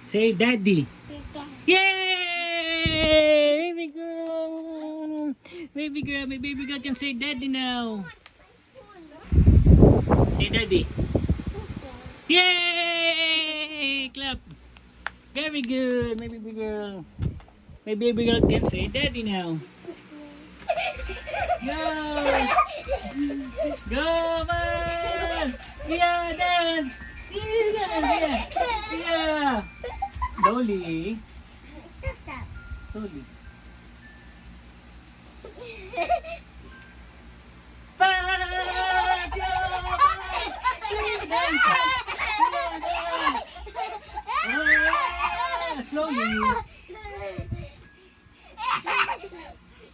Say daddy. Yay! Baby girl. Baby girl. My baby girl can say daddy now. Say daddy. Yay! Clap. Very good, my baby girl. My baby girl can say daddy now. Go! Go, man! Yeah, dance! Yeah! Yeah! Slowly. Slowly. Slowly.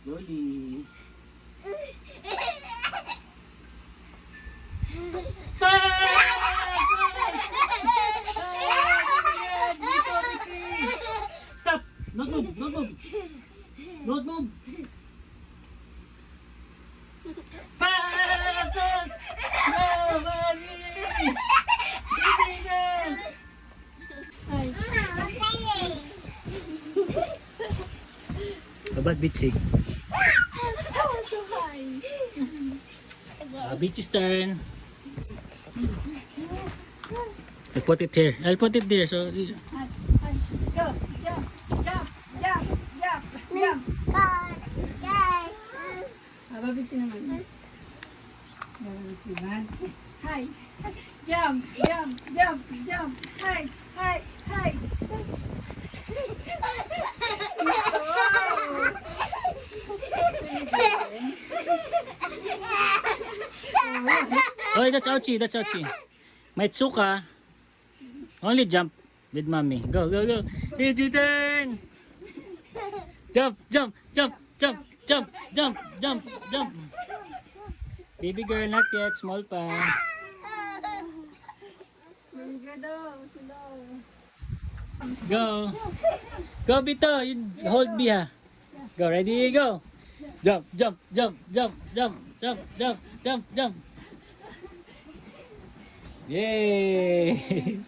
Slowly. Stop! Don't move! Don't move! Don't move! Fast! Nobody! Fingers! About Bitsy. Bitsy's turn. I'll put it here. I'll put it there. So. Go, jump, jump, jump, jump, jump. Babisi naman. Babisi naman. Hi. Jump, jump, jump, jump. Hi, hi, hi. Oh, that's ouchie. That's ouchie. Maitsuka. Only jump with mommy. Go, go, go. It's your turn. Jump, jump, jump, jump, jump, jump, jump, jump. Baby girl, not yet. Small pa. Go. Go, Bito. You hold me, ha. Go, ready, go. Jump, jump, jump, jump, jump, jump, jump, jump, jump. Yay!